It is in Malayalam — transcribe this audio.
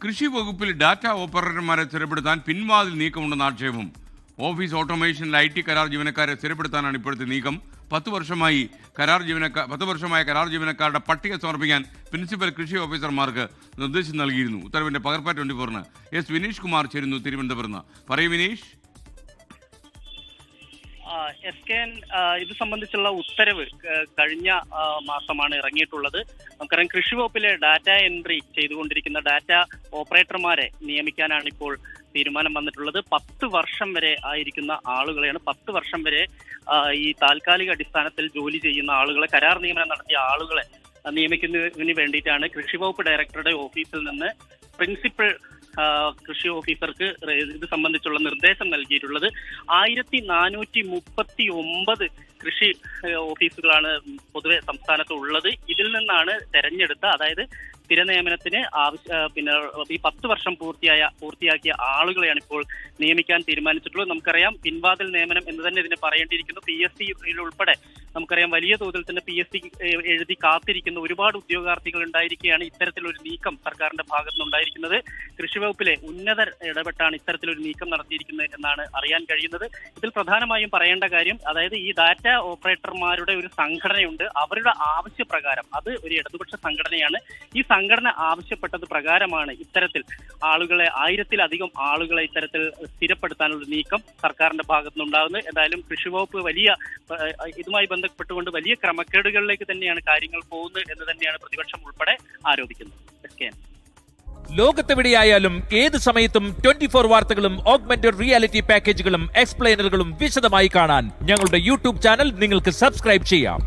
കൃഷി വകുപ്പിൽ ഡാറ്റ ഓപ്പറേറ്റർമാരെ സ്ഥിരപ്പെടുത്താൻ പിൻവാതിൽ നീക്കമുണ്ടെന്ന ആക്ഷേപം. ഓഫീസ് ഓട്ടോമേഷനിൽ IT കരാർ ജീവനക്കാരെ സ്ഥിരപ്പെടുത്താനാണ് ഇപ്പോഴത്തെ നീക്കം. 10 വർഷമായ കരാർ ജീവനക്കാരുടെ പട്ടിക സമർപ്പിക്കാൻ പ്രിൻസിപ്പൽ കൃഷി ഓഫീസർമാർക്ക് നിർദ്ദേശം നൽകിയിരുന്നു. ഉത്തരവിന്റെ പകർപ്പ് 24-ന് എസ് വിനീഷ് കുമാർ ചേരുന്നു തിരുവനന്തപുരത്ത്. പറയൂ വിനീഷ്. SKN ഇത് സംബന്ധിച്ചുള്ള ഉത്തരവ് കഴിഞ്ഞ മാസമാണ് ഇറങ്ങിയിട്ടുള്ളത്. നമുക്കറിയാം, കൃഷി വകുപ്പിലെ ഡാറ്റ എൻട്രി ചെയ്തുകൊണ്ടിരിക്കുന്ന ഡാറ്റ ഓപ്പറേറ്റർമാരെ നിയമിക്കാനാണ് ഇപ്പോൾ തീരുമാനം വന്നിട്ടുള്ളത്. 10 വർഷം വരെ ആയിരിക്കുന്ന ആളുകളെയാണ്, 10 വർഷം വരെ ഈ താൽക്കാലിക അടിസ്ഥാനത്തിൽ ജോലി ചെയ്യുന്ന ആളുകളെ, കരാർ നിയമനം നടത്തിയ ആളുകളെ നിയമിക്കുന്നതിന് വേണ്ടിയിട്ടാണ് കൃഷി വകുപ്പ് ഡയറക്ടറുടെ ഓഫീസിൽ നിന്ന് പ്രിൻസിപ്പൽ കൃഷി ഓഫീസർക്ക് ഇത് സംബന്ധിച്ചുള്ള നിർദ്ദേശം നൽകിയിട്ടുള്ളത്. 1439 കൃഷി ഓഫീസുകളാണ് പൊതുവെ സംസ്ഥാനത്ത് ഉള്ളത്. ഇതിൽ നിന്നാണ് തെരഞ്ഞെടുത്ത, അതായത് സ്ഥിര നിയമനത്തിന് പിന്നെ ഈ 10 വർഷം പൂർത്തിയാക്കിയ ആളുകളെയാണ് ഇപ്പോൾ നിയമിക്കാൻ തീരുമാനിച്ചിട്ടുള്ളത്. നമുക്കറിയാം, പിൻവാതിൽ നിയമനം എന്ന് തന്നെ ഇതിനെ പറയേണ്ടിയിരിക്കുന്നു. PSC ഉൾപ്പെടെ നമുക്കറിയാം, വലിയ തോതിൽ തന്നെ PSC എഴുതി കാത്തിരിക്കുന്ന ഒരുപാട് ഉദ്യോഗാർത്ഥികൾ ഉണ്ടായിരിക്കുകയാണ്. ഇത്തരത്തിലൊരു നീക്കം സർക്കാരിന്റെ ഭാഗത്തുനിന്നുണ്ടായിരിക്കുന്നത്. കൃഷി വകുപ്പിലെ ഉന്നതർ ഇടപെട്ടാണ് ഇത്തരത്തിലൊരു നീക്കം നടത്തിയിരിക്കുന്നത് എന്നാണ് അറിയാൻ കഴിയുന്നത്. ഇതിൽ പ്രധാനമായും പറയേണ്ട കാര്യം, അതായത് ഈ ഡാറ്റ ഓപ്പറേറ്റർമാരുടെ ഒരു സംഘടനയുണ്ട്. അവരുടെ ആവശ്യപ്രകാരം, അത് ഒരു ഇടതുപക്ഷ സംഘടനയാണ്, ഈ സംഘടന ആവശ്യപ്പെട്ടത് പ്രകാരമാണ് ഇത്തരത്തിൽ ആളുകളെ, 1000-ലധികം ആളുകളെ ഇത്തരത്തിൽ സ്ഥിരപ്പെടുത്താനുള്ള നീക്കം സർക്കാരിന്റെ ഭാഗത്തുനിന്നുണ്ടാകുന്നത്. എന്തായാലും കൃഷി വകുപ്പ് ഇതുമായി ബന്ധപ്പെട്ടുകൊണ്ട് വലിയ ക്രമക്കേടുകളിലേക്ക് തന്നെയാണ് കാര്യങ്ങൾ പോകുന്നത് എന്ന് തന്നെയാണ് പ്രതിപക്ഷം ഉൾപ്പെടെ ആരോപിക്കുന്നത്. ലോകത്തെവിടെയായാലും ഏത് സമയത്തും 24 വാർത്തകളും ഓഗ്മെന്റഡ് റിയാലിറ്റി പാക്കേജുകളും എക്സ്പ്ലെയിനറുകളും വിശദമായി കാണാൻ ഞങ്ങളുടെ YouTube ചാനൽ നിങ്ങൾക്ക് സബ്സ്ക്രൈബ് ചെയ്യാം.